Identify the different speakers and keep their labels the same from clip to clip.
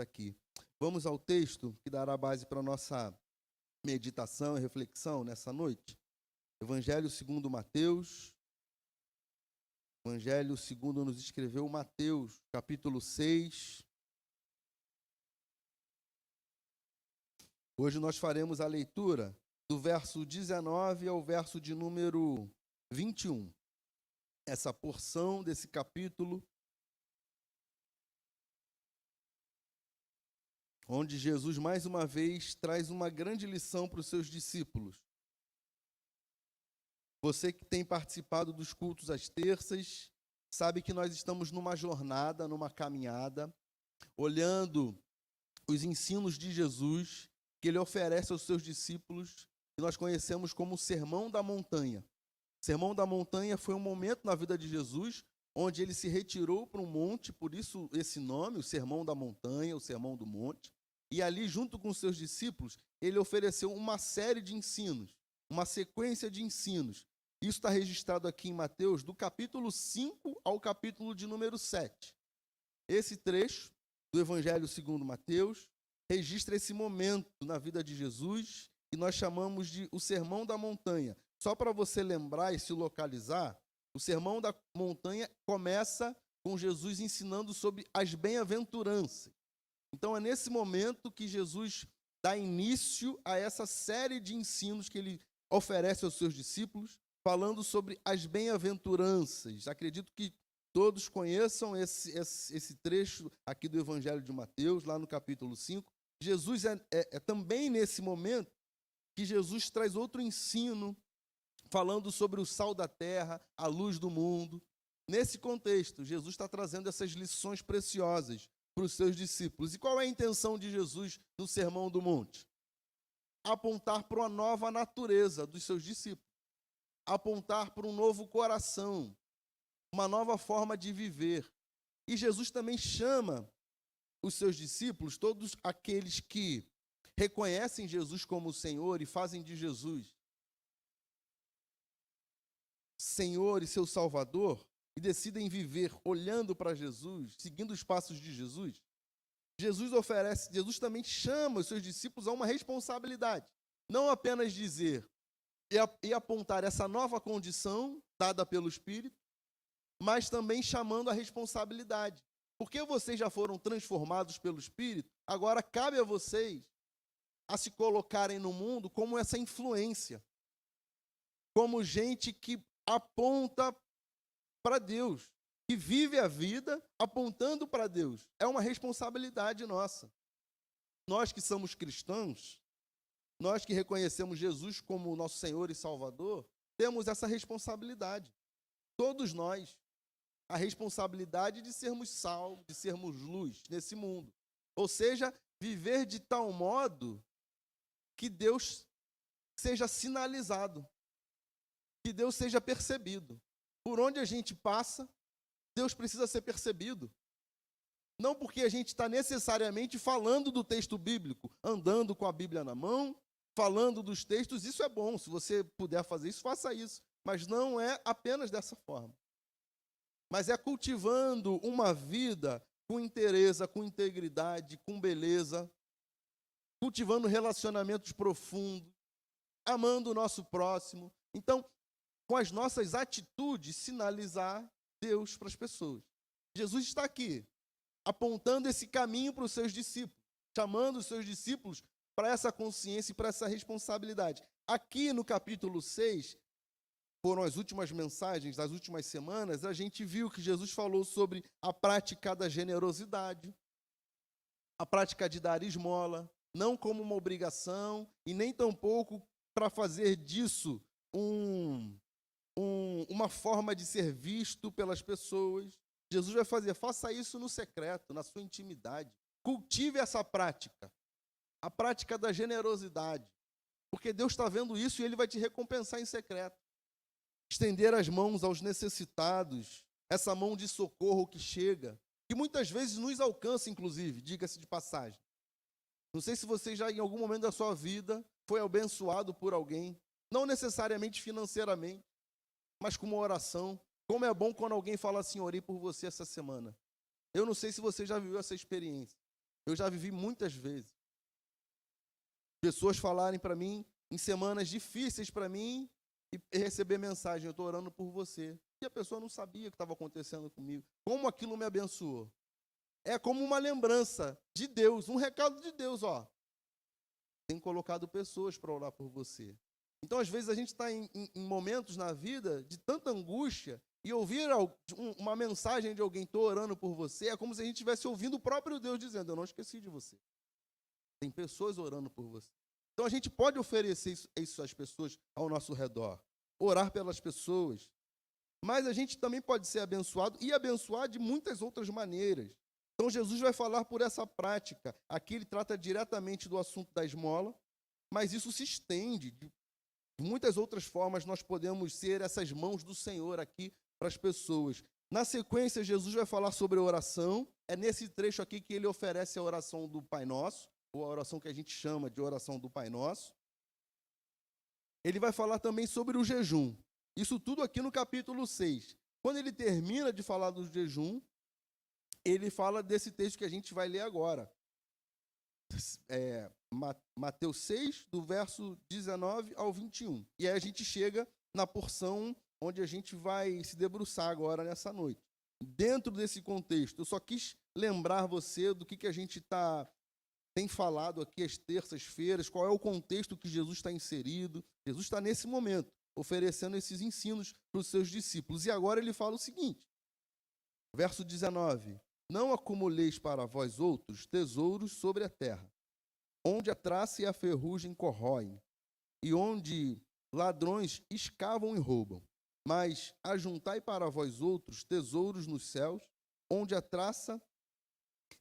Speaker 1: aqui. Vamos ao texto que dará base para a nossa meditação e reflexão nessa noite. Evangelho segundo Mateus. Evangelho segundo nos escreveu Mateus, capítulo 6. Hoje nós faremos a leitura do verso 19 ao verso de número 21. Essa porção desse capítulo, onde Jesus mais uma vez traz uma grande lição para os seus discípulos. Você que tem participado dos cultos às terças, sabe que nós estamos numa jornada, numa caminhada, olhando os ensinos de Jesus que ele oferece aos seus discípulos, que nós conhecemos como o Sermão da Montanha. O Sermão da Montanha foi um momento na vida de Jesus onde ele se retirou para um monte, por isso esse nome, o Sermão da Montanha, o Sermão do Monte. E ali, junto com os seus discípulos, ele ofereceu uma série de ensinos, uma sequência de ensinos. Isso está registrado aqui em Mateus, do capítulo 5 ao capítulo de número 7. Esse trecho do Evangelho segundo Mateus registra esse momento na vida de Jesus que nós chamamos de o Sermão da Montanha. Só para você lembrar e se localizar, o Sermão da Montanha começa com Jesus ensinando sobre as bem-aventuranças. Então é nesse momento que Jesus dá início a essa série de ensinos que ele oferece aos seus discípulos, falando sobre as bem-aventuranças. Acredito que todos conheçam esse trecho aqui do Evangelho de Mateus, lá no capítulo 5. Jesus é também nesse momento que Jesus traz outro ensino, falando sobre o sal da terra, a luz do mundo. Nesse contexto, Jesus está trazendo essas lições preciosas para os seus discípulos. E qual é a intenção de Jesus no Sermão do Monte? Apontar para uma nova natureza dos seus discípulos. Apontar para um novo coração, uma nova forma de viver. E Jesus também chama os seus discípulos, todos aqueles que reconhecem Jesus como Senhor e fazem de Jesus Senhor e seu Salvador, e decidem viver olhando para Jesus, seguindo os passos de Jesus. Jesus também chama os seus discípulos a uma responsabilidade. Não apenas dizer e apontar essa nova condição dada pelo Espírito, mas também chamando a responsabilidade. Porque vocês já foram transformados pelo Espírito, agora cabe a vocês a se colocarem no mundo como essa influência, como gente que aponta para Deus, que vive a vida apontando para Deus. É uma responsabilidade nossa. Nós que somos cristãos, nós que reconhecemos Jesus como nosso Senhor e Salvador, temos essa responsabilidade. Todos nós. A responsabilidade de sermos sal, de sermos luz nesse mundo. Ou seja, viver de tal modo que Deus seja sinalizado, que Deus seja percebido. Por onde a gente passa, Deus precisa ser percebido. Não porque a gente está necessariamente falando do texto bíblico, andando com a Bíblia na mão, falando dos textos, isso é bom. Se você puder fazer isso, faça isso. Mas não é apenas dessa forma. Mas é cultivando uma vida com inteireza, com integridade, com beleza, cultivando relacionamentos profundos, amando o nosso próximo. Então, com as nossas atitudes, sinalizar Deus para as pessoas. Jesus está aqui, apontando esse caminho para os seus discípulos, chamando os seus discípulos para essa consciência e para essa responsabilidade. Aqui no capítulo 6, foram as últimas mensagens das últimas semanas, a gente viu que Jesus falou sobre a prática da generosidade, a prática de dar esmola, não como uma obrigação e nem tampouco para fazer disso uma forma de ser visto pelas pessoas. Jesus vai fazer, faça isso no secreto, na sua intimidade. Cultive essa prática, a prática da generosidade, porque Deus está vendo isso e Ele vai te recompensar em secreto. Estender as mãos aos necessitados, essa mão de socorro que chega, que muitas vezes nos alcança, inclusive, diga-se de passagem. Não sei se você já, em algum momento da sua vida, foi abençoado por alguém, não necessariamente financeiramente, mas com uma oração. Como é bom quando alguém fala assim, orei por você essa semana. Eu não sei se você já viveu essa experiência, Eu já vivi muitas vezes pessoas falarem para mim em semanas difíceis para mim e receber mensagem: eu estou orando por você. E a pessoa não sabia o que estava acontecendo comigo. Como aquilo me abençoou. É como uma lembrança de Deus, um recado de Deus, ó. Tem colocado pessoas para orar por você. Então, às vezes, a gente está em momentos na vida de tanta angústia e ouvir uma mensagem de alguém: estou orando por você, é como se a gente estivesse ouvindo o próprio Deus dizendo: eu não esqueci de você. Tem pessoas orando por você. Então, a gente pode oferecer isso às pessoas ao nosso redor, orar pelas pessoas, mas a gente também pode ser abençoado e abençoar de muitas outras maneiras. Então, Jesus vai falar por essa prática. Aqui ele trata diretamente do assunto da esmola, mas isso se estende. De muitas outras formas, nós podemos ser essas mãos do Senhor aqui para as pessoas. Na sequência, Jesus vai falar sobre a oração. É nesse trecho aqui que ele oferece a oração do Pai Nosso, ou a oração que a gente chama de oração do Pai Nosso. Ele vai falar também sobre o jejum. Isso tudo aqui no capítulo 6. Quando ele termina de falar do jejum, ele fala desse texto que a gente vai ler agora. Mateus 6, do verso 19 ao 21. E aí a gente chega na porção onde a gente vai se debruçar agora nessa noite. Dentro desse contexto, eu só quis lembrar você do que a gente tem falado aqui às terças-feiras, qual é o contexto que Jesus está inserido. Jesus está nesse momento, oferecendo esses ensinos para os seus discípulos. E agora ele fala o seguinte, verso 19: não acumuleis para vós outros tesouros sobre a terra, onde a traça e a ferrugem corroem, e onde ladrões escavam e roubam. Mas ajuntai para vós outros tesouros nos céus, onde a traça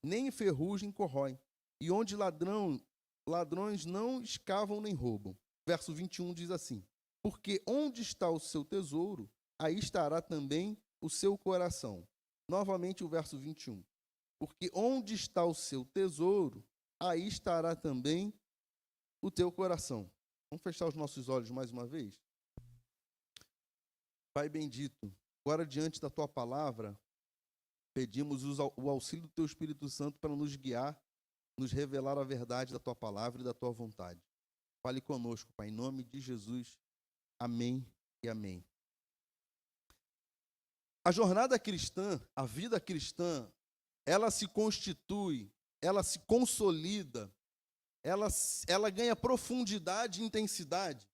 Speaker 1: nem ferrugem corroem, e onde ladrões não escavam nem roubam. Verso 21 diz assim: porque onde está o seu tesouro, aí estará também o seu coração. Novamente o verso 21. Porque onde está o seu tesouro, aí estará também o teu coração. Vamos fechar os nossos olhos mais uma vez? Pai bendito, agora diante da tua palavra, pedimos o auxílio do teu Espírito Santo para nos guiar, nos revelar a verdade da tua palavra e da tua vontade. Fale conosco, Pai, em nome de Jesus. Amém e amém. A jornada cristã, a vida cristã, ela se constitui, ela se consolida, ela ganha profundidade e intensidade,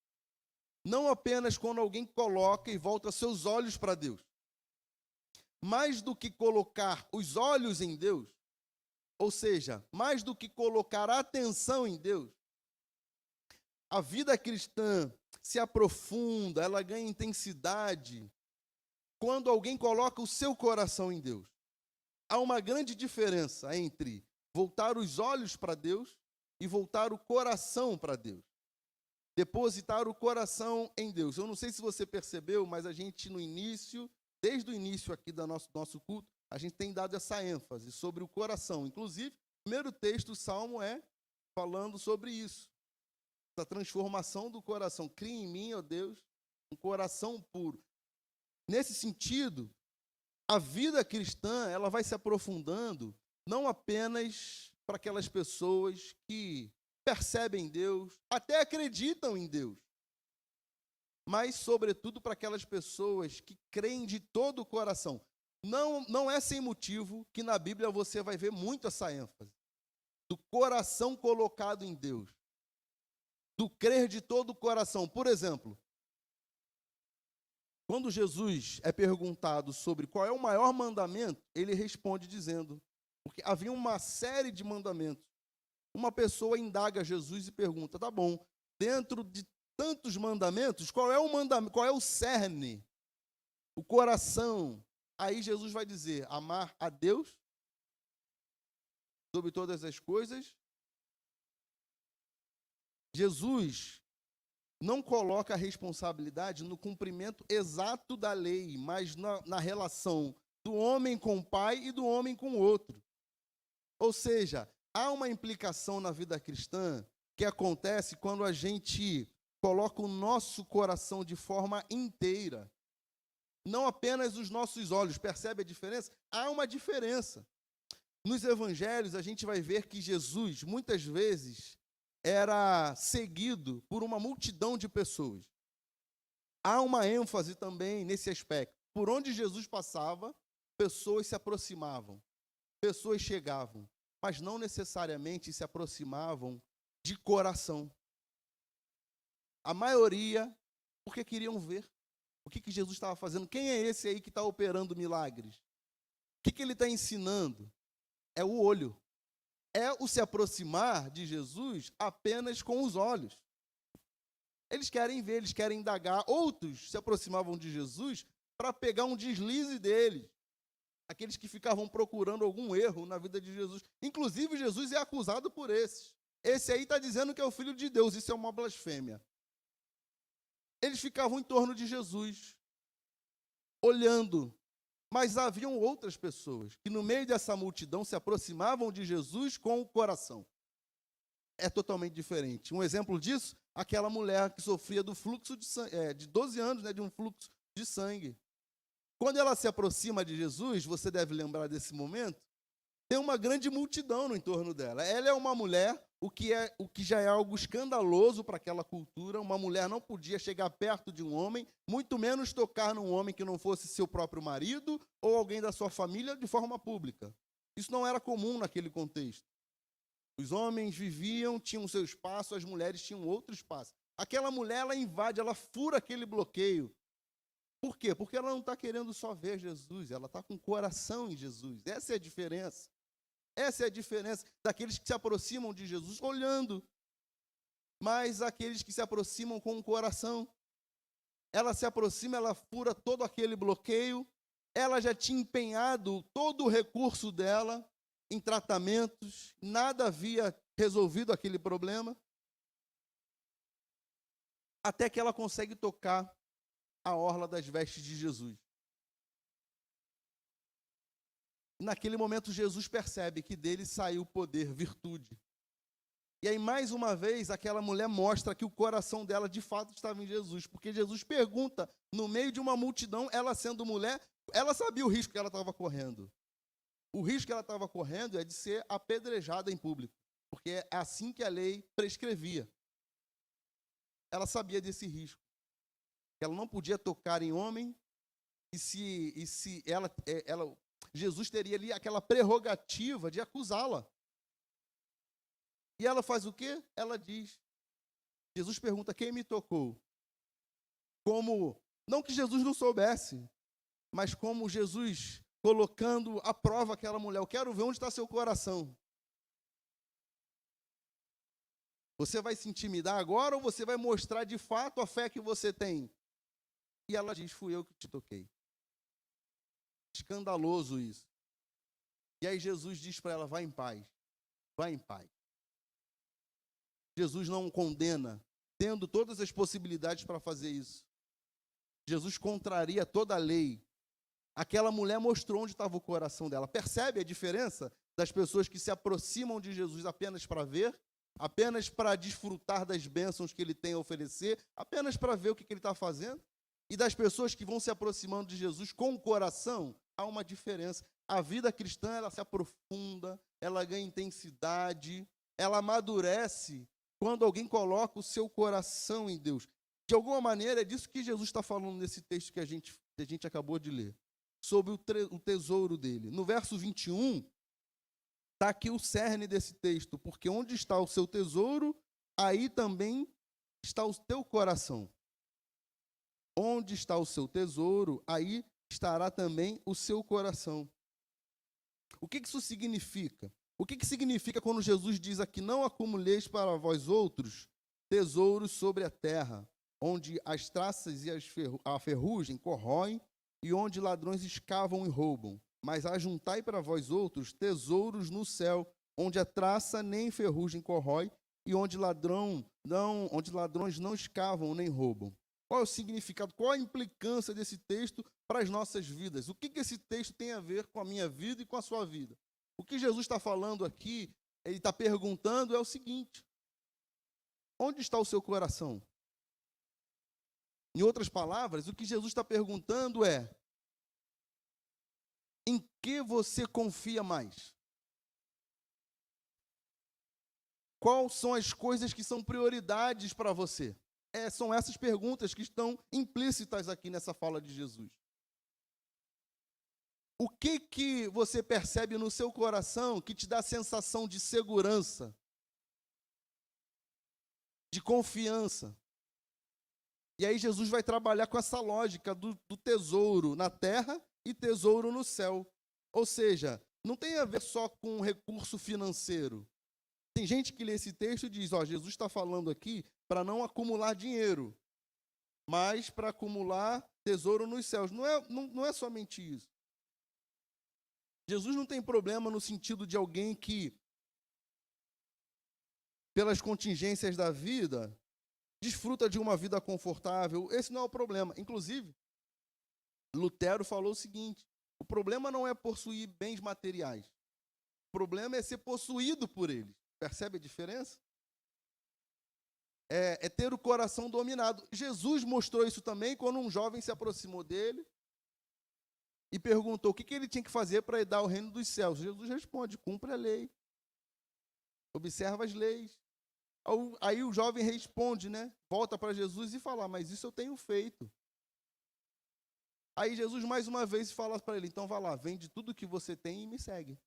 Speaker 1: não apenas quando alguém coloca e volta seus olhos para Deus. Mais do que colocar os olhos em Deus, ou seja, mais do que colocar a atenção em Deus, a vida cristã se aprofunda, ela ganha intensidade quando alguém coloca o seu coração em Deus. Há uma grande diferença entre voltar os olhos para Deus e voltar o coração para Deus. Depositar o coração em Deus. Eu não sei se você percebeu, mas a gente no início, desde o início aqui do nosso culto, a gente tem dado essa ênfase sobre o coração. Inclusive, o primeiro texto do Salmo é falando sobre isso. Essa transformação do coração. Cria em mim, ó Deus, um coração puro. Nesse sentido, a vida cristã, ela vai se aprofundando, não apenas para aquelas pessoas que percebem Deus, até acreditam em Deus, mas, sobretudo, para aquelas pessoas que creem de todo o coração. Não é sem motivo que na Bíblia você vai ver muito essa ênfase do coração colocado em Deus, do crer de todo o coração. Por exemplo, quando Jesus é perguntado sobre qual é o maior mandamento, ele responde dizendo, porque havia uma série de mandamentos. Uma pessoa indaga Jesus e pergunta, tá bom, dentro de tantos mandamentos, qual é o mandamento, qual é o cerne, o coração? Aí Jesus vai dizer, amar a Deus sobre todas as coisas. Jesus não coloca a responsabilidade no cumprimento exato da lei, mas na relação do homem com o Pai e do homem com o outro. Ou seja, há uma implicação na vida cristã que acontece quando a gente coloca o nosso coração de forma inteira. Não apenas os nossos olhos. Percebe a diferença? Há uma diferença. Nos evangelhos, a gente vai ver que Jesus, muitas vezes, era seguido por uma multidão de pessoas. Há uma ênfase também nesse aspecto. Por onde Jesus passava, pessoas se aproximavam, pessoas chegavam, mas não necessariamente se aproximavam de coração. A maioria, porque queriam ver o que Jesus estava fazendo. Quem é esse aí que está operando milagres? O que ele está ensinando? É o olho. É o se aproximar de Jesus apenas com os olhos. Eles querem ver, eles querem indagar. Outros se aproximavam de Jesus para pegar um deslize deles. Aqueles que ficavam procurando algum erro na vida de Jesus. Inclusive, Jesus é acusado por esses. Esse aí está dizendo que é o Filho de Deus. Isso é uma blasfêmia. Eles ficavam em torno de Jesus, olhando. Mas haviam outras pessoas que, no meio dessa multidão, se aproximavam de Jesus com o coração. É totalmente diferente. Um exemplo disso, aquela mulher que sofria do fluxo de sangue, de 12 anos, né, de um fluxo de sangue. Quando ela se aproxima de Jesus, você deve lembrar desse momento, tem uma grande multidão no entorno dela. Ela é uma mulher, o que já é algo escandaloso para aquela cultura. Uma mulher não podia chegar perto de um homem, muito menos tocar num homem que não fosse seu próprio marido ou alguém da sua família de forma pública. Isso não era comum naquele contexto. Os homens viviam, tinham seu espaço, as mulheres tinham outro espaço. Aquela mulher, ela invade, ela fura aquele bloqueio. Por quê? Porque ela não está querendo só ver Jesus, ela está com o coração em Jesus. Essa é a diferença. Essa é a diferença daqueles que se aproximam de Jesus olhando, mas aqueles que se aproximam com o coração. Ela se aproxima, ela fura todo aquele bloqueio, ela já tinha empenhado todo o recurso dela em tratamentos, nada havia resolvido aquele problema, até que ela consegue tocar a orla das vestes de Jesus. Naquele momento, Jesus percebe que dele saiu poder, virtude. E aí, mais uma vez, aquela mulher mostra que o coração dela, de fato, estava em Jesus. Porque Jesus pergunta, no meio de uma multidão, ela sendo mulher, ela sabia o risco que ela estava correndo. O risco que ela estava correndo é de ser apedrejada em público. Porque é assim que a lei prescrevia. Ela sabia desse risco. Ela não podia tocar em homem, e se ela Jesus teria ali aquela prerrogativa de acusá-la. E ela faz o quê? Ela diz. Jesus pergunta, quem me tocou? Como, não que Jesus não soubesse, mas como Jesus colocando à prova aquela mulher. Eu quero ver onde está seu coração. Você vai se intimidar agora ou você vai mostrar de fato a fé que você tem? E ela diz, fui eu que te toquei. Escandaloso isso. E aí Jesus diz para ela, vá em paz. Vá em paz. Jesus não condena, tendo todas as possibilidades para fazer isso. Jesus contraria toda a lei. Aquela mulher mostrou onde estava o coração dela. Percebe a diferença das pessoas que se aproximam de Jesus apenas para ver, apenas para desfrutar das bênçãos que ele tem a oferecer, apenas para ver o que ele está fazendo? E das pessoas que vão se aproximando de Jesus com o coração, há uma diferença. A vida cristã, ela se aprofunda, ela ganha intensidade, ela amadurece quando alguém coloca o seu coração em Deus. De alguma maneira, é disso que Jesus está falando nesse texto que a gente acabou de ler, sobre o tesouro dele. No verso 21, está aqui o cerne desse texto, porque onde está o seu tesouro, aí também está o teu coração. Onde está o seu tesouro, aí estará também o seu coração. O que isso significa? O que significa quando Jesus diz aqui, não acumuleis para vós outros tesouros sobre a terra, onde as traças e a ferrugem corroem e onde ladrões escavam e roubam, mas ajuntai para vós outros tesouros no céu, onde a traça nem ferrugem corrói e onde ladrões não escavam nem roubam. Qual é o significado, qual a implicância desse texto para as nossas vidas? O que esse texto tem a ver com a minha vida e com a sua vida? O que Jesus está falando aqui, ele está perguntando é o seguinte, onde está o seu coração? Em outras palavras, o que Jesus está perguntando é, em que você confia mais? Quais são as coisas que são prioridades para você? São essas perguntas que estão implícitas aqui nessa fala de Jesus. O que você percebe no seu coração que te dá a sensação de segurança, de confiança? E aí Jesus vai trabalhar com essa lógica do tesouro na terra e tesouro no céu. Ou seja, não tem a ver só com recurso financeiro. Tem gente que lê esse texto e diz, Jesus está falando aqui para não acumular dinheiro, mas para acumular tesouro nos céus. Não é somente isso. Jesus não tem problema no sentido de alguém que, pelas contingências da vida, desfruta de uma vida confortável. Esse não é o problema. Inclusive, Lutero falou o seguinte, o problema não é possuir bens materiais. O problema é ser possuído por eles. Percebe a diferença? É ter o coração dominado. Jesus mostrou isso também quando um jovem se aproximou dele e perguntou o que ele tinha que fazer para herdar o reino dos céus. Jesus responde, cumpre a lei. Observa as leis. Aí o jovem responde, volta para Jesus e fala, mas isso eu tenho feito. Aí Jesus mais uma vez fala para ele, então vá lá, vende tudo que você tem e me segue.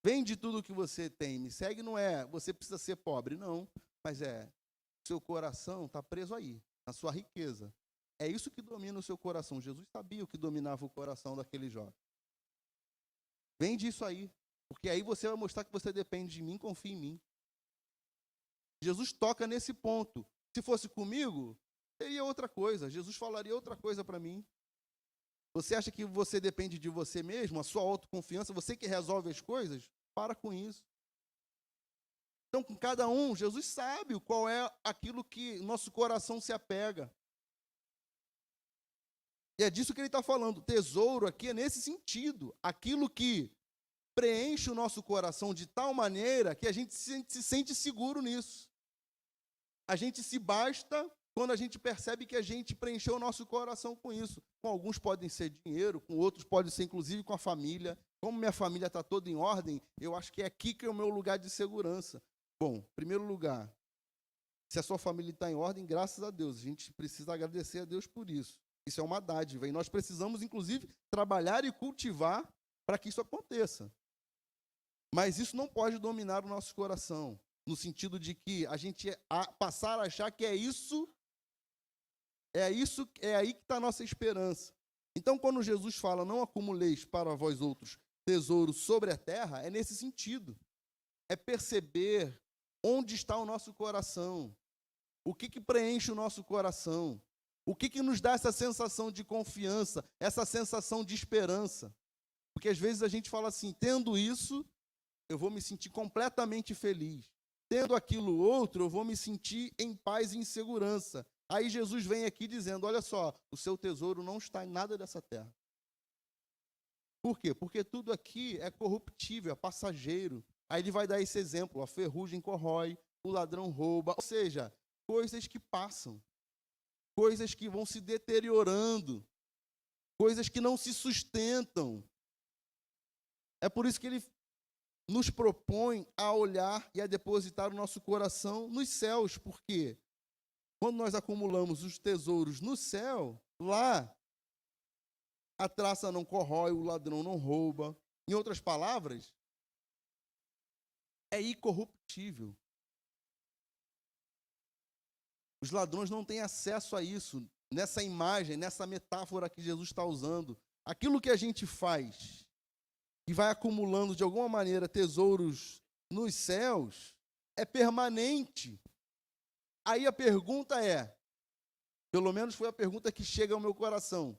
Speaker 1: Vende tudo que você tem, me segue não é, você precisa ser pobre, não. Mas seu coração está preso aí, na sua riqueza. É isso que domina o seu coração. Jesus sabia o que dominava o coração daquele jovem. Vende isso aí, porque aí você vai mostrar que você depende de mim, confia em mim. Jesus toca nesse ponto. Se fosse comigo, seria outra coisa. Jesus falaria outra coisa para mim. Você acha que você depende de você mesmo, a sua autoconfiança, você que resolve as coisas? Para com isso. Então, com cada um, Jesus sabe qual é aquilo que nosso coração se apega. E é disso que ele está falando. Tesouro aqui é nesse sentido. Aquilo que preenche o nosso coração de tal maneira que a gente se sente seguro nisso. A gente se basta quando a gente percebe que a gente preencheu o nosso coração com isso. Com alguns podem ser dinheiro, com outros pode ser inclusive com a família. Como minha família está toda em ordem, eu acho que é aqui que é o meu lugar de segurança. Bom, em primeiro lugar, se a sua família está em ordem, graças a Deus, a gente precisa agradecer a Deus por isso. Isso é uma dádiva, e nós precisamos, inclusive, trabalhar e cultivar para que isso aconteça. Mas isso não pode dominar o nosso coração, no sentido de que a gente passar a achar que é aí que está a nossa esperança. Então, quando Jesus fala, não acumuleis para vós outros tesouros sobre a terra, é nesse sentido. É perceber onde está o nosso coração, o que preenche o nosso coração, o que nos dá essa sensação de confiança, essa sensação de esperança. Porque às vezes a gente fala assim, tendo isso, eu vou me sentir completamente feliz. Tendo aquilo outro, eu vou me sentir em paz e em segurança. Aí Jesus vem aqui dizendo, olha só, o seu tesouro não está em nada dessa terra. Por quê? Porque tudo aqui é corruptível, é passageiro. Aí ele vai dar esse exemplo, a ferrugem corrói, o ladrão rouba. Ou seja, coisas que passam, coisas que vão se deteriorando, coisas que não se sustentam. É por isso que ele nos propõe a olhar e a depositar o nosso coração nos céus, porque quando nós acumulamos os tesouros no céu, lá a traça não corrói, o ladrão não rouba. Em outras palavras, é incorruptível. Os ladrões não têm acesso a isso, nessa imagem, nessa metáfora que Jesus está usando. Aquilo que a gente faz, que vai acumulando de alguma maneira tesouros nos céus, é permanente. Aí a pergunta é, pelo menos foi a pergunta que chega ao meu coração,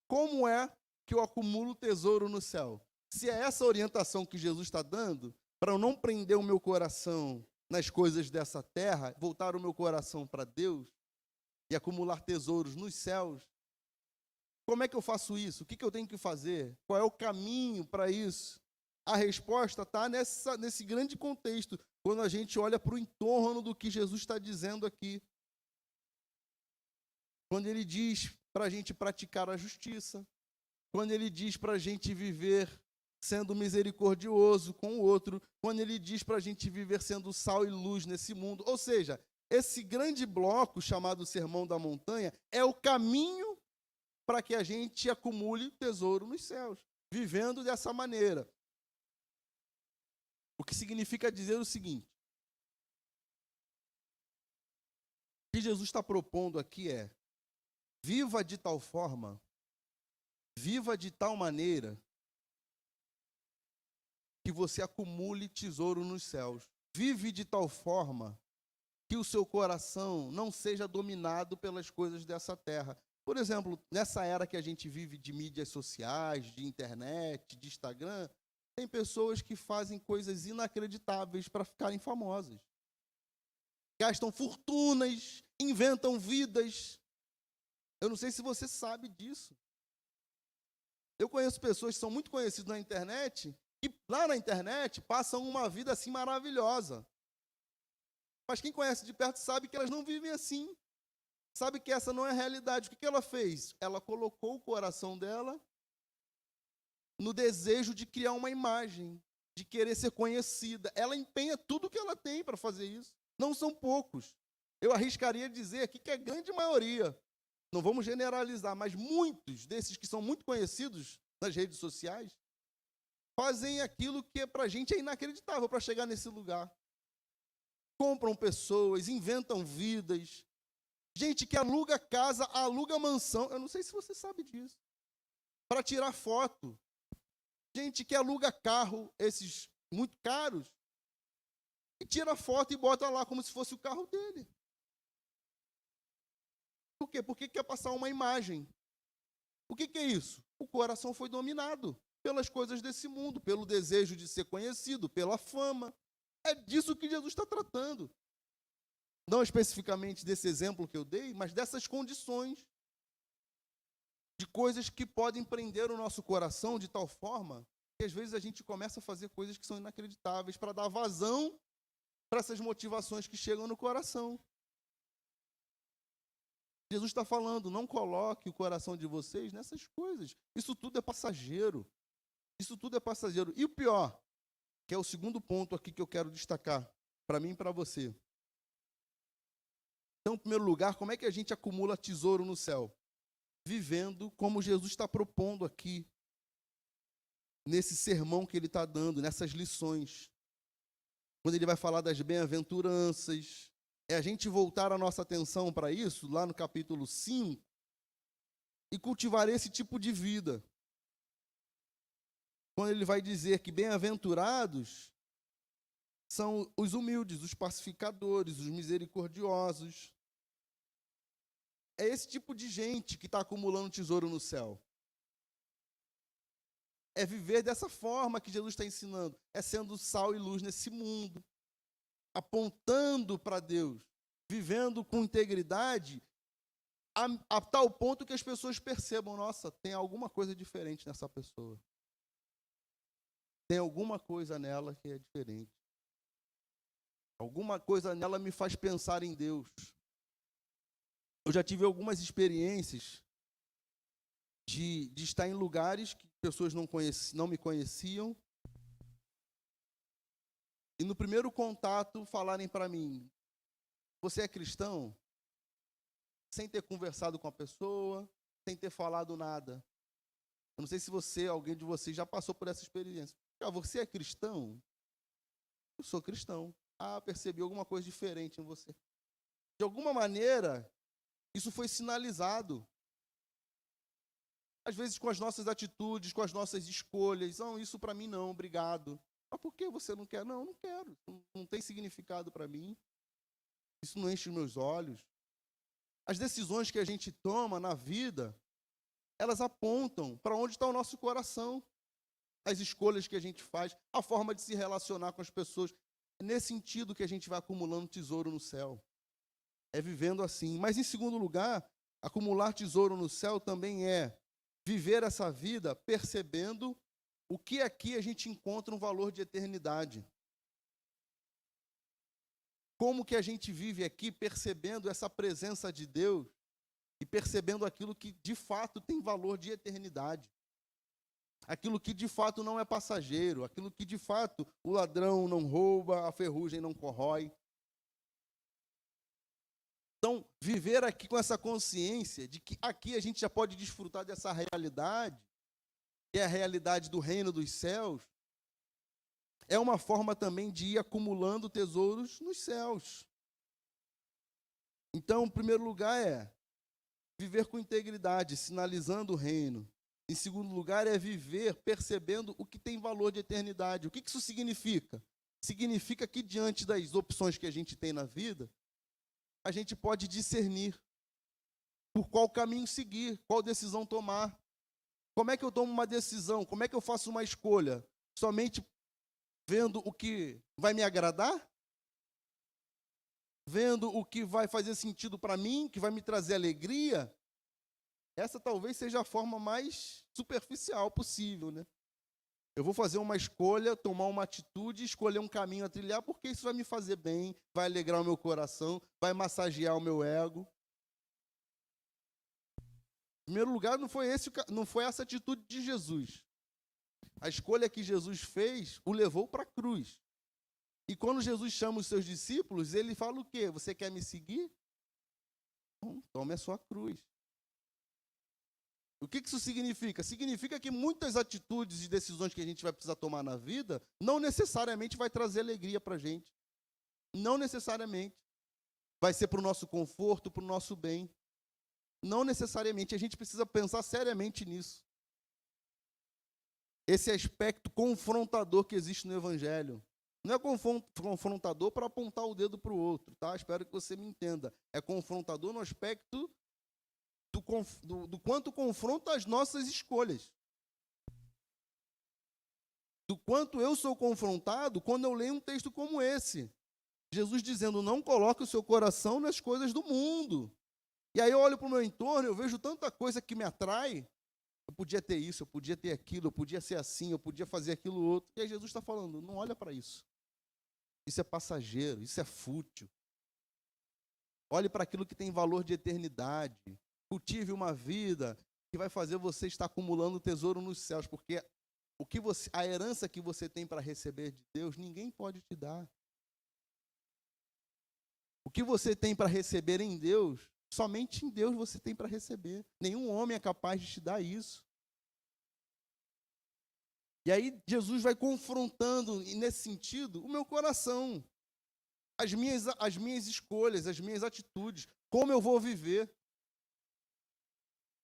Speaker 1: como é que eu acumulo tesouro no céu? Se é essa orientação que Jesus está dando, para eu não prender o meu coração nas coisas dessa terra, voltar o meu coração para Deus e acumular tesouros nos céus, como é que eu faço isso? O que eu tenho que fazer? Qual é o caminho para isso? A resposta está nesse grande contexto, quando a gente olha para o entorno do que Jesus está dizendo aqui. Quando ele diz para a gente praticar a justiça, quando ele diz para a gente viver sendo misericordioso com o outro, quando ele diz para a gente viver sendo sal e luz nesse mundo. Ou seja, esse grande bloco chamado Sermão da Montanha é o caminho para que a gente acumule tesouro nos céus, vivendo dessa maneira. O que significa dizer o seguinte: o que Jesus está propondo aqui é: viva de tal forma, viva de tal maneira, que você acumule tesouro nos céus. Vive de tal forma que o seu coração não seja dominado pelas coisas dessa terra. Por exemplo, nessa era que a gente vive de mídias sociais, de internet, de Instagram, tem pessoas que fazem coisas inacreditáveis para ficarem famosas. Gastam fortunas, inventam vidas. Eu não sei se você sabe disso. Eu conheço pessoas que são muito conhecidas na internet, que lá na internet passam uma vida assim maravilhosa. Mas quem conhece de perto sabe que elas não vivem assim. Sabe que essa não é a realidade. O que ela fez? Ela colocou o coração dela no desejo de criar uma imagem, de querer ser conhecida. Ela empenha tudo que ela tem para fazer isso. Não são poucos. Eu arriscaria dizer aqui que é a grande maioria. Não vamos generalizar, mas muitos desses que são muito conhecidos nas redes sociais fazem aquilo que para a gente é inacreditável para chegar nesse lugar. Compram pessoas, inventam vidas. Gente que aluga casa, aluga mansão. Eu não sei se você sabe disso. Para tirar foto. Gente que aluga carro, esses muito caros, e tira foto e bota lá como se fosse o carro dele. Por quê? Porque quer passar uma imagem. O que é isso? O coração foi dominado pelas coisas desse mundo, pelo desejo de ser conhecido, pela fama. É disso que Jesus está tratando. Não especificamente desse exemplo que eu dei, mas dessas condições de coisas que podem prender o nosso coração de tal forma que às vezes a gente começa a fazer coisas que são inacreditáveis para dar vazão para essas motivações que chegam no coração. Jesus está falando: não coloque o coração de vocês nessas coisas. Isso tudo é passageiro. Isso tudo é passageiro. E o pior, que é o segundo ponto aqui que eu quero destacar, para mim e para você. Então, em primeiro lugar, como é que a gente acumula tesouro no céu? Vivendo como Jesus está propondo aqui, nesse sermão que ele está dando, nessas lições. Quando ele vai falar das bem-aventuranças, é a gente voltar a nossa atenção para isso, lá no capítulo 5, e cultivar esse tipo de vida. Quando ele vai dizer que bem-aventurados são os humildes, os pacificadores, os misericordiosos. É esse tipo de gente que está acumulando tesouro no céu. É viver dessa forma que Jesus está ensinando. É sendo sal e luz nesse mundo. Apontando para Deus. Vivendo com integridade a tal ponto que as pessoas percebam: nossa, tem alguma coisa diferente nessa pessoa. Tem alguma coisa nela que é diferente. Alguma coisa nela me faz pensar em Deus. Eu já tive algumas experiências de estar em lugares que pessoas não me conheciam. E no primeiro contato falarem para mim: você é cristão? Sem ter conversado com a pessoa, sem ter falado nada. Eu não sei se alguém de vocês já passou por essa experiência. Você é cristão? Eu sou cristão. Percebi alguma coisa diferente em você. De alguma maneira, isso foi sinalizado. Às vezes com as nossas atitudes, com as nossas escolhas. Não, isso para mim não, obrigado. Mas por que você não quer? Não quero. Não tem significado para mim. Isso não enche os meus olhos. As decisões que a gente toma na vida, elas apontam para onde está o nosso coração. As escolhas que a gente faz, a forma de se relacionar com as pessoas. É nesse sentido que a gente vai acumulando tesouro no céu. É vivendo assim. Mas, em segundo lugar, acumular tesouro no céu também é viver essa vida percebendo o que aqui a gente encontra um valor de eternidade. Como que a gente vive aqui percebendo essa presença de Deus e percebendo aquilo que, de fato, tem valor de eternidade. aquilo que de fato não é passageiro, aquilo que de fato o ladrão não rouba, a ferrugem não corrói. Então, viver aqui com essa consciência de que aqui a gente já pode desfrutar dessa realidade, que é a realidade do reino dos céus, é uma forma também de ir acumulando tesouros nos céus. Então, em primeiro lugar é viver com integridade, sinalizando o reino. Em segundo lugar é viver percebendo o que tem valor de eternidade. O que isso significa? Significa que diante das opções que a gente tem na vida, a gente pode discernir por qual caminho seguir, qual decisão tomar. Como é que eu tomo uma decisão? Como é que eu faço uma escolha? Somente vendo o que vai me agradar? Vendo o que vai fazer sentido para mim, que vai me trazer alegria? Essa talvez seja a forma mais superficial possível, né? Eu vou fazer uma escolha, tomar uma atitude, escolher um caminho a trilhar, porque isso vai me fazer bem, vai alegrar o meu coração, vai massagear o meu ego. Em primeiro lugar, não foi essa atitude de Jesus. A escolha que Jesus fez o levou para a cruz. E quando Jesus chama os seus discípulos, ele fala o quê? Você quer me seguir? Então, tome a sua cruz. O que isso significa? Significa que muitas atitudes e decisões que a gente vai precisar tomar na vida não necessariamente vai trazer alegria para a gente. Não necessariamente. Vai ser para o nosso conforto, para o nosso bem. Não necessariamente. A gente precisa pensar seriamente nisso. Esse aspecto confrontador que existe no Evangelho. Não é confrontador para apontar o dedo para o outro, tá? Espero que você me entenda. É confrontador no aspecto do quanto confronta as nossas escolhas. Do quanto eu sou confrontado quando eu leio um texto como esse. Jesus dizendo, não coloque o seu coração nas coisas do mundo. E aí eu olho para o meu entorno, eu vejo tanta coisa que me atrai. Eu podia ter isso, eu podia ter aquilo, eu podia ser assim, eu podia fazer aquilo outro. E aí Jesus está falando, não olha para isso. Isso é passageiro, isso é fútil. Olhe para aquilo que tem valor de eternidade. Cultive uma vida que vai fazer você estar acumulando tesouro nos céus, porque a herança que você tem para receber de Deus, ninguém pode te dar. O que você tem para receber em Deus, somente em Deus você tem para receber. Nenhum homem é capaz de te dar isso. E aí Jesus vai confrontando, nesse sentido, o meu coração. As minhas escolhas, as minhas atitudes, como eu vou viver.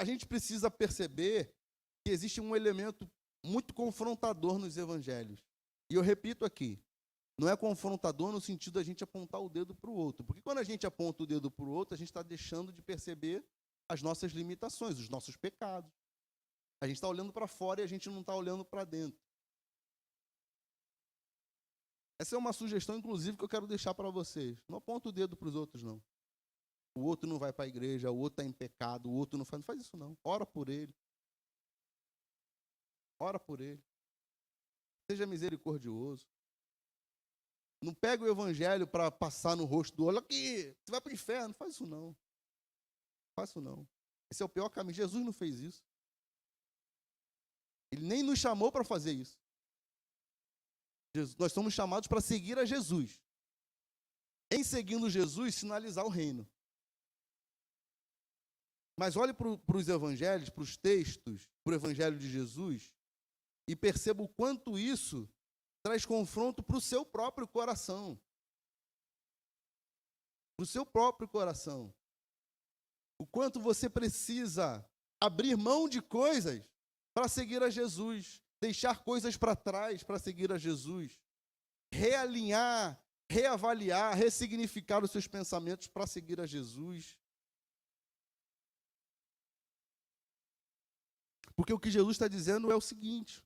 Speaker 1: A gente precisa perceber que existe um elemento muito confrontador nos evangelhos. E eu repito aqui, não é confrontador no sentido da gente apontar o dedo para o outro. Porque quando a gente aponta o dedo para o outro, a gente está deixando de perceber as nossas limitações, os nossos pecados. A gente está olhando para fora e a gente não está olhando para dentro. Essa é uma sugestão, inclusive, que eu quero deixar para vocês. Não aponta o dedo para os outros, não. O outro não vai para a igreja, o outro está em pecado, o outro não faz isso não. Ora por ele. Ora por ele. Seja misericordioso. Não pega o evangelho para passar no rosto do olho. Aqui, você vai para o inferno. Não faz isso não. Não faz isso não. Esse é o pior caminho. Jesus não fez isso. Ele nem nos chamou para fazer isso. Nós somos chamados para seguir a Jesus. Em seguindo Jesus, sinalizar o reino. Mas olhe para os evangelhos, para os textos, para o evangelho de Jesus, e perceba o quanto isso traz confronto para o seu próprio coração. Para o seu próprio coração. O quanto você precisa abrir mão de coisas para seguir a Jesus. Deixar coisas para trás para seguir a Jesus. Realinhar, reavaliar, ressignificar os seus pensamentos para seguir a Jesus. Porque o que Jesus está dizendo é o seguinte: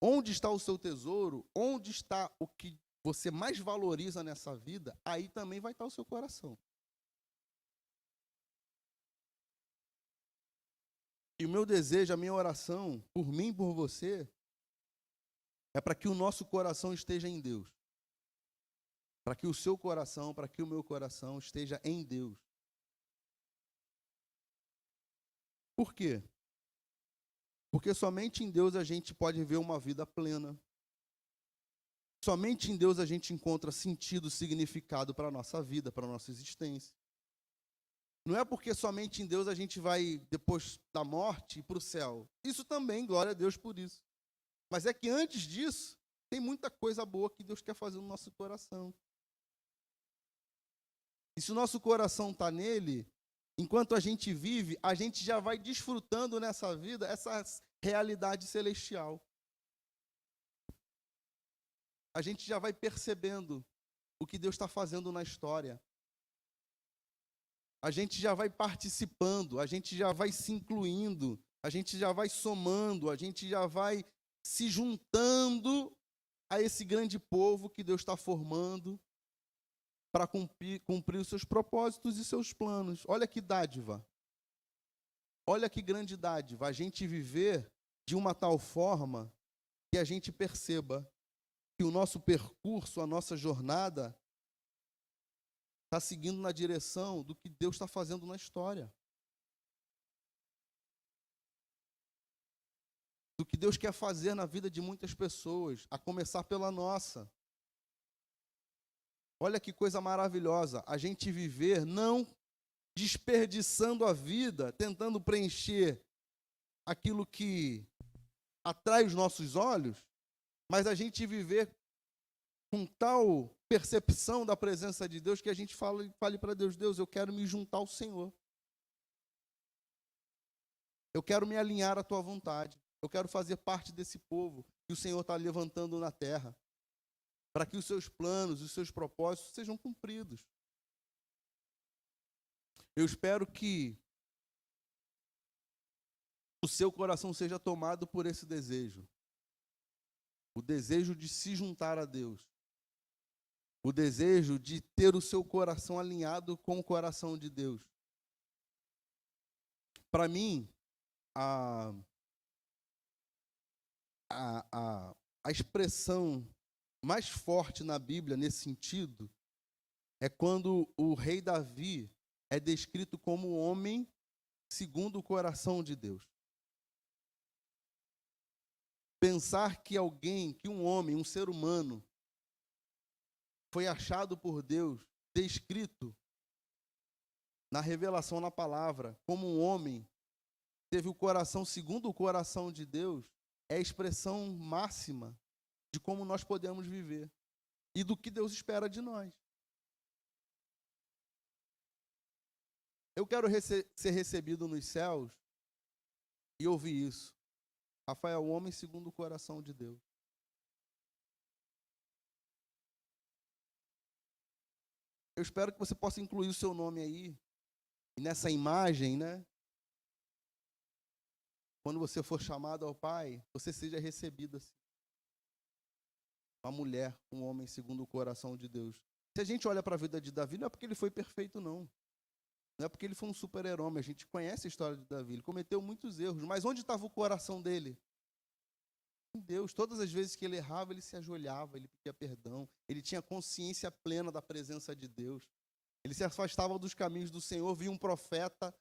Speaker 1: onde está o seu tesouro, onde está o que você mais valoriza nessa vida, aí também vai estar o seu coração. E o meu desejo, a minha oração, por mim e por você, é para que o nosso coração esteja em Deus. Para que o seu coração, para que o meu coração esteja em Deus. Por quê? Porque somente em Deus a gente pode viver uma vida plena. Somente em Deus a gente encontra sentido, significado para a nossa vida, para a nossa existência. Não é porque somente em Deus a gente vai, depois da morte, ir para o céu. Isso também, glória a Deus por isso. Mas é que antes disso, tem muita coisa boa que Deus quer fazer no nosso coração. E se o nosso coração está nele, enquanto a gente vive, a gente já vai desfrutando nessa vida essa realidade celestial. A gente já vai percebendo o que Deus está fazendo na história. A gente já vai participando, a gente já vai se incluindo, a gente já vai somando, a gente já vai se juntando a esse grande povo que Deus está formando para cumprir os seus propósitos e seus planos. Olha que dádiva. Olha que grande dádiva. A gente viver de uma tal forma que a gente perceba que o nosso percurso, a nossa jornada, está seguindo na direção do que Deus está fazendo na história. Do que Deus quer fazer na vida de muitas pessoas, a começar pela nossa. Olha que coisa maravilhosa, a gente viver não desperdiçando a vida, tentando preencher aquilo que atrai os nossos olhos, mas a gente viver com tal percepção da presença de Deus que a gente fale para Deus, Deus, eu quero me juntar ao Senhor. Eu quero me alinhar à tua vontade. Eu quero fazer parte desse povo que o Senhor está levantando na terra, para que os seus planos, os seus propósitos sejam cumpridos. Eu espero que o seu coração seja tomado por esse desejo. O desejo de se juntar a Deus. O desejo de ter o seu coração alinhado com o coração de Deus. Para mim, a expressão mais forte na Bíblia nesse sentido é quando o rei Davi é descrito como homem segundo o coração de Deus. Pensar que alguém, que um homem, um ser humano, foi achado por Deus, descrito na revelação, na palavra, como um homem, teve o coração segundo o coração de Deus, é a expressão máxima de como nós podemos viver e do que Deus espera de nós. Eu quero ser recebido nos céus e ouvir isso. Rafael, homem segundo o coração de Deus. Eu espero que você possa incluir o seu nome aí, e nessa imagem, né? Quando você for chamado ao Pai, você seja recebido assim. Uma mulher, um homem segundo o coração de Deus. Se a gente olha para a vida de Davi, não é porque ele foi perfeito, não. Não é porque ele foi um super-herói. A gente conhece a história de Davi. Ele cometeu muitos erros. Mas onde estava o coração dele? Em Deus. Todas as vezes que ele errava, ele se ajoelhava, ele pedia perdão. Ele tinha consciência plena da presença de Deus. Ele se afastava dos caminhos do Senhor, via um profeta,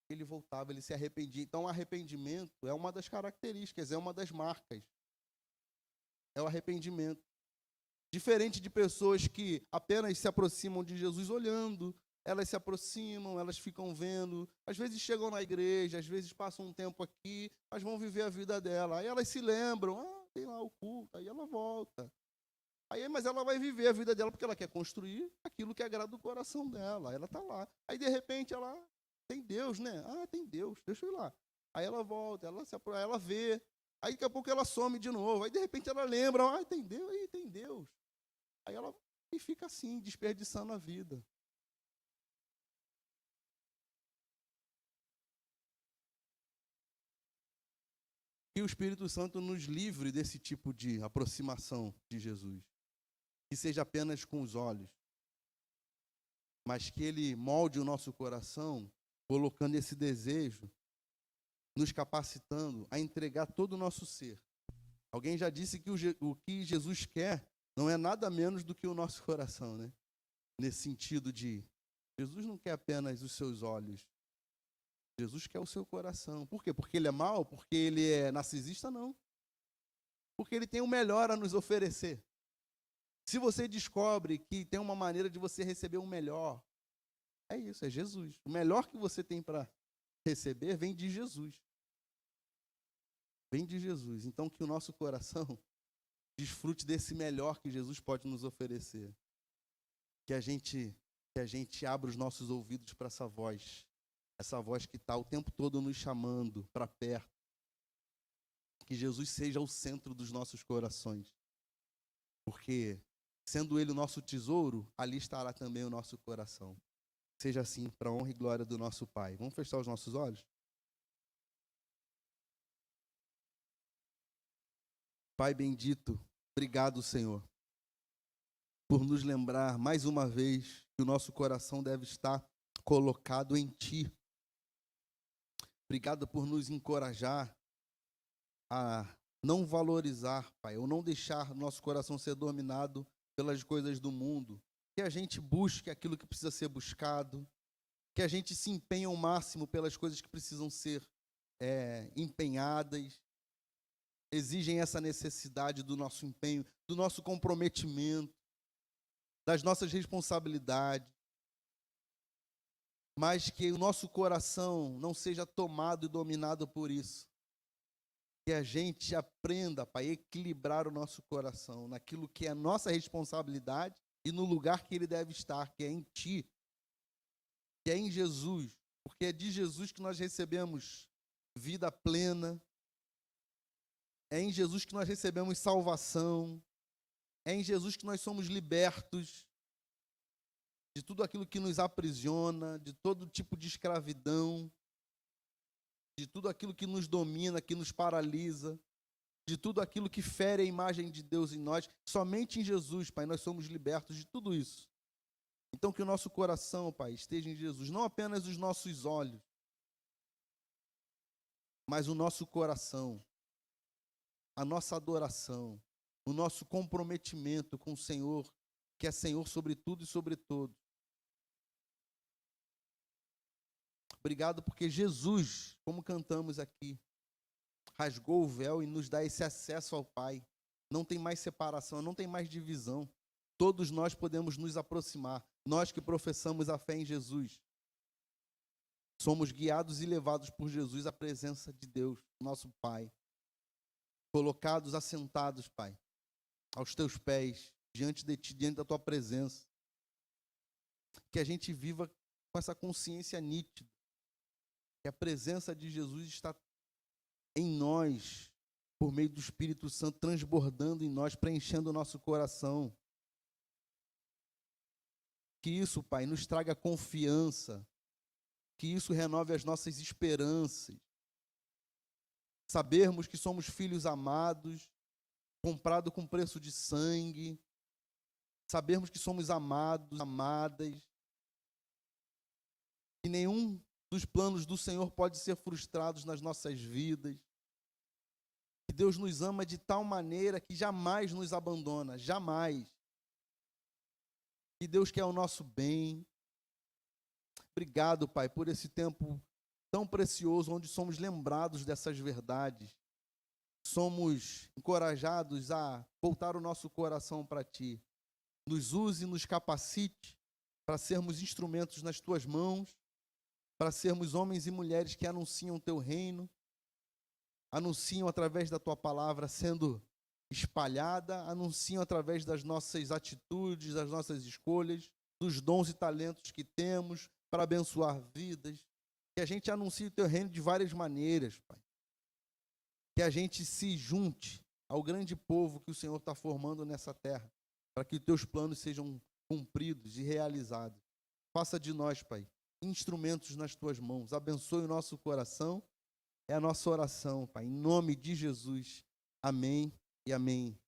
Speaker 1: ele voltava, ele se arrependia. Então, o arrependimento é uma das características, é uma das marcas. É o arrependimento. Diferente de pessoas que apenas se aproximam de Jesus olhando, elas se aproximam, elas ficam vendo, às vezes chegam na igreja, às vezes passam um tempo aqui, mas vão viver a vida dela. Aí elas se lembram, tem lá o culto, aí ela volta. Mas ela vai viver a vida dela porque ela quer construir aquilo que agrada o coração dela. Ela está lá. Aí, de repente, ela tem Deus, né? Tem Deus, deixa eu ir lá. Aí ela volta, ela vê. Aí, daqui a pouco, ela some de novo. Aí, de repente, ela lembra, tem Deus, tem Deus. Aí ela fica assim, desperdiçando a vida. Que o Espírito Santo nos livre desse tipo de aproximação de Jesus. Que seja apenas com os olhos, mas que Ele molde o nosso coração, colocando esse desejo, nos capacitando a entregar todo o nosso ser. Alguém já disse que o que Jesus quer não é nada menos do que o nosso coração, né? Nesse sentido de, Jesus não quer apenas os seus olhos, Jesus quer o seu coração. Por quê? Porque ele é mau? Porque ele é narcisista? Não. Porque ele tem o melhor a nos oferecer. Se você descobre que tem uma maneira de você receber o melhor, é isso, é Jesus. O melhor que você tem para receber vem de Jesus. Vem de Jesus. Então que o nosso coração desfrute desse melhor que Jesus pode nos oferecer. Que a gente abra os nossos ouvidos para essa voz que está o tempo todo nos chamando para perto. Que Jesus seja o centro dos nossos corações. Porque, sendo Ele o nosso tesouro, ali estará também o nosso coração. Seja assim, para a honra e glória do nosso Pai. Vamos fechar os nossos olhos? Pai bendito, obrigado, Senhor, por nos lembrar mais uma vez que o nosso coração deve estar colocado em Ti. Obrigado por nos encorajar a não valorizar, Pai, ou não deixar nosso coração ser dominado pelas coisas do mundo. Que a gente busque aquilo que precisa ser buscado, que a gente se empenhe ao máximo pelas coisas que precisam ser empenhadas, exigem essa necessidade do nosso empenho, do nosso comprometimento, das nossas responsabilidades, mas que o nosso coração não seja tomado e dominado por isso. Que a gente aprenda, Pai, a equilibrar o nosso coração naquilo que é a nossa responsabilidade e no lugar que ele deve estar, que é em Ti, que é em Jesus, porque é de Jesus que nós recebemos vida plena, é em Jesus que nós recebemos salvação, é em Jesus que nós somos libertos de tudo aquilo que nos aprisiona, de todo tipo de escravidão, de tudo aquilo que nos domina, que nos paralisa, de tudo aquilo que fere a imagem de Deus em nós. Somente em Jesus, Pai, nós somos libertos de tudo isso. Então que o nosso coração, Pai, esteja em Jesus, não apenas os nossos olhos, mas o nosso coração, a nossa adoração, o nosso comprometimento com o Senhor, que é Senhor sobre tudo e sobre todos. Obrigado porque Jesus, como cantamos aqui, rasgou o véu e nos dá esse acesso ao Pai. Não tem mais separação, não tem mais divisão. Todos nós podemos nos aproximar. Nós que professamos a fé em Jesus, somos guiados e levados por Jesus à presença de Deus, nosso Pai. Colocados, assentados, Pai, aos Teus pés, diante de Ti, diante da Tua presença. Que a gente viva com essa consciência nítida, que a presença de Jesus está em nós, por meio do Espírito Santo, transbordando em nós, preenchendo o nosso coração. Que isso, Pai, nos traga confiança, que isso renove as nossas esperanças. Sabermos que somos filhos amados, comprados com preço de sangue. Sabermos que somos amados, amadas. Que nenhum dos planos do Senhor pode ser frustrado nas nossas vidas. Que Deus nos ama de tal maneira que jamais nos abandona, jamais. Que Deus quer o nosso bem. Obrigado, Pai, por esse tempo tão precioso, onde somos lembrados dessas verdades. Somos encorajados a voltar o nosso coração para Ti. Nos use, nos capacite para sermos instrumentos nas Tuas mãos, para sermos homens e mulheres que anunciam o Teu reino, anunciam através da Tua palavra sendo espalhada, anunciam através das nossas atitudes, das nossas escolhas, dos dons e talentos que temos para abençoar vidas. Que a gente anuncie o Teu reino de várias maneiras, Pai. Que a gente se junte ao grande povo que o Senhor está formando nessa terra, para que os Teus planos sejam cumpridos e realizados. Faça de nós, Pai, instrumentos nas Tuas mãos. Abençoe o nosso coração. É a nossa oração, Pai, em nome de Jesus. Amém e amém.